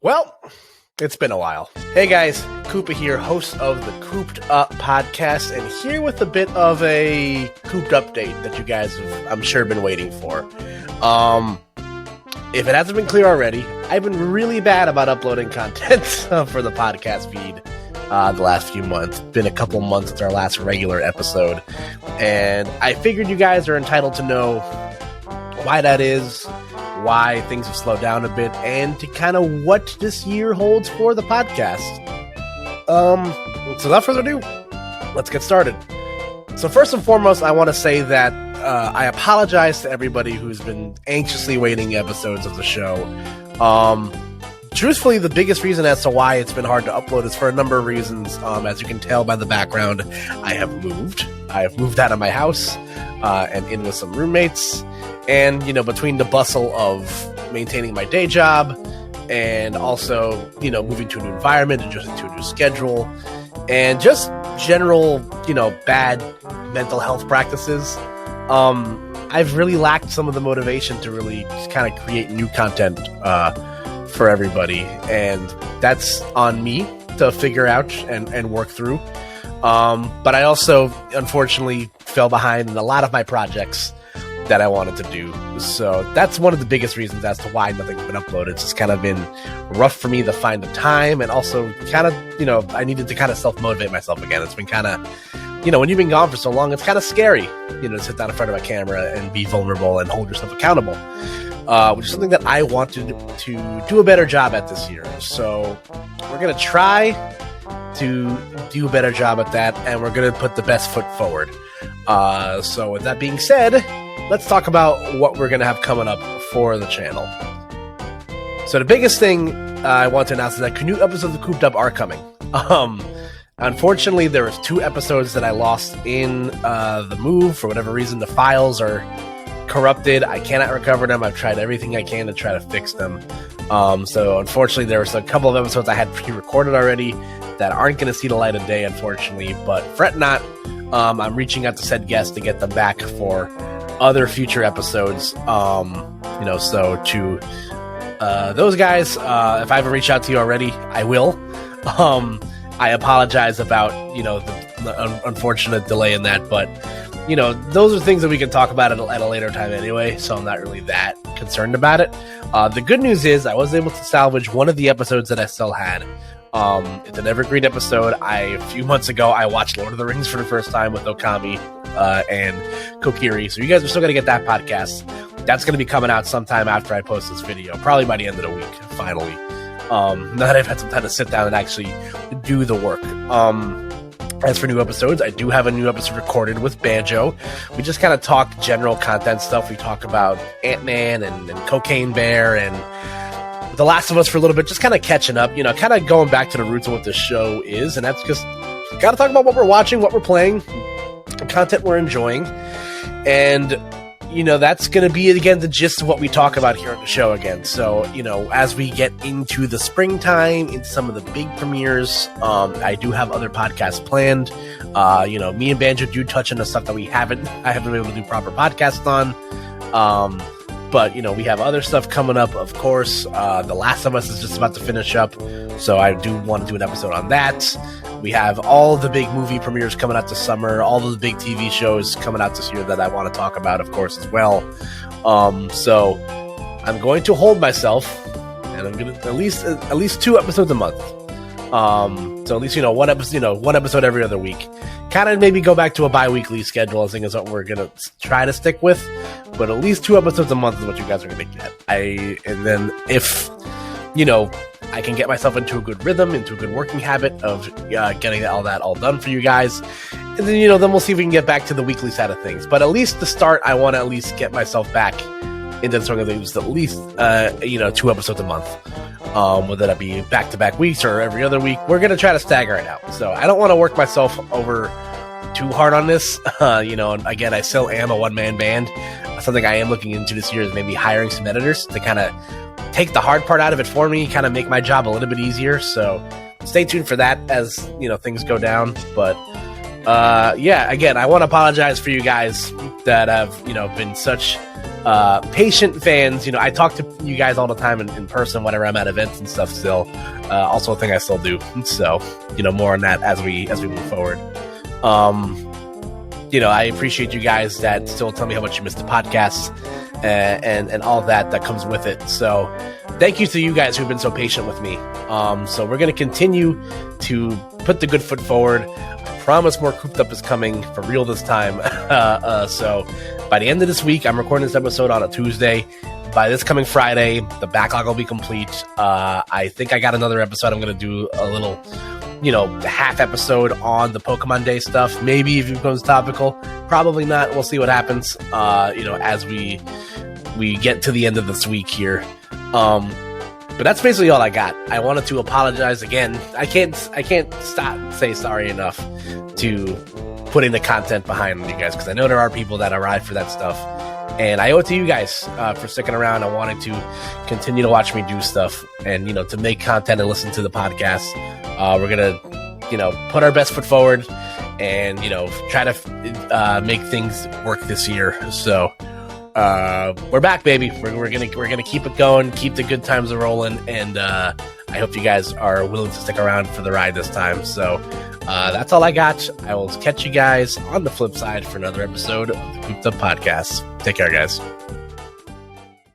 Well, it's been a while. Hey guys, Koop'd here, host of the Koop'd podcast, and here with a bit of a Koop'd update that you guys have, I'm sure, been waiting for. If it hasn't been clear already, I've been really bad about uploading content for the podcast feed the last few months. It's been a couple months since our last regular episode, and I figured you guys are entitled to know why that is, why things have slowed down a bit, and to kind of what this year holds for the podcast. So without further ado, let's get started. So first and foremost, I want to say that I apologize to everybody who's been anxiously waiting episodes of the show. Truthfully, the biggest reason as to why it's been hard to upload is for a number of reasons. As you can tell by the background, I have moved. I have moved out of my house and in with some roommates. And, you know, between the bustle of maintaining my day job and also, you know, moving to a new environment, adjusting to a new schedule, and just general, you know, bad mental health practices, I've really lacked some of the motivation to really just kind of create new content for everybody. And that's on me to figure out and work through. But I also, unfortunately, fell behind in a lot of my projects that I wanted to do. So that's one of the biggest reasons as to why nothing's been uploaded. It's just kind of been rough for me to find the time, and also kind of, you know, I needed to kind of self-motivate myself again. It's been kind of, you know, when you've been gone for so long, it's kind of scary, you know, to sit down in front of a camera and be vulnerable and hold yourself accountable, which is something that I wanted to do a better job at this year. So we're going to try to do a better job at that, and we're going to put the best foot forward. So with that being said, let's talk about what we're going to have coming up for the channel. So the biggest thing I want to announce is that new episodes of Koop'd are coming. Unfortunately, there was 2 episodes that I lost in the move. For whatever reason, the files are corrupted. I cannot recover them. I've tried everything I can to try to fix them. So unfortunately, there was a couple of episodes I had pre-recorded already that aren't going to see the light of day, unfortunately. But fret not. I'm reaching out to said guests to get them back for other future episodes. You know, so to those guys, if I haven't reached out to you already, I will. I apologize about, you know, the unfortunate delay in that, but, you know, those are things that we can talk about at a later time anyway, so I'm not really that concerned about it. The good news is I was able to salvage one of the episodes that I still had. It's an evergreen episode. A few months ago, I watched Lord of the Rings for the first time with Okami and Kokiri, so you guys are still going to get that podcast. That's going to be coming out sometime after I post this video, probably by the end of the week, finally. Now that I've had some time to sit down and actually do the work. As for new episodes, I do have a new episode recorded with Banjo. We just kind of talk general content stuff. We talk about Ant-Man and Cocaine Bear and The Last of Us for a little bit, just kind of catching up, you know, kind of going back to the roots of what this show is. And that's just got to talk about what we're watching, what we're playing, the content we're enjoying. And, you know, that's going to be, again, the gist of what we talk about here on the show again. So, you know, as we get into the springtime, into some of the big premieres, I do have other podcasts planned. You know, me and Banjo do touch on the stuff that I haven't been able to do proper podcasts on. But, you know, we have other stuff coming up, of course. The Last of Us is just about to finish up, so I do want to do an episode on that. We have all the big movie premieres coming out this summer, all the big TV shows coming out this year that I want to talk about, of course, as well. So I'm going to hold myself, and I'm going to at least 2 episodes a month. So at least, you know, one episode every other week. Kind of maybe go back to a bi-weekly schedule, I think is what we're going to try to stick with. But at least 2 episodes a month is what you guys are going to get. And then if, you know, I can get myself into a good rhythm, into a good working habit of getting all that all done for you guys. And then, you know, then we'll see if we can get back to the weekly side of things. But at least to start, I want to at least get myself back into the swing of things, at least, you know, 2 episodes a month. Whether that be back-to-back weeks or every other week, we're going to try to stagger it out. So I don't want to work myself over too hard on this. You know, and again, I still am a one-man band. Something I am looking into this year is maybe hiring some editors to kind of take the hard part out of it for me, kind of make my job a little bit easier. So stay tuned for that as, you know, things go down. But yeah, again, I want to apologize for you guys that have, you know, been such patient fans, I talk to you guys all the time in person whenever I'm at events and stuff still. Also a thing I still do. So, more on that as we move forward. I appreciate you guys that still tell me how much you miss the podcast and all that comes with it. So thank you to you guys who've been so patient with me. So we're going to continue to put the good foot forward. I promise more Koop'd Up is coming for real this time. So by the end of this week, I'm recording this episode on a Tuesday. By this coming Friday, the backlog will be complete. I think I got another episode. I'm going to do a little, half episode on the Pokemon Day stuff. Maybe if it becomes topical. Probably not. We'll see what happens, as we get to the end of this week here. But that's basically all I got. I wanted to apologize again. I can't say sorry enough to putting the content behind you guys, because I know there are people that arrive for that stuff. And I owe it to you guys for sticking around and wanting to continue to watch me do stuff and, to make content and listen to the podcast. We're going to, put our best foot forward and, try to make things work this year. So we're back, baby. We're gonna keep it going, keep the good times rolling. And I hope you guys are willing to stick around for the ride this time. So that's all I got. I will catch you guys on the flip side for another episode of the Koop'd Up Podcast. Take care, guys.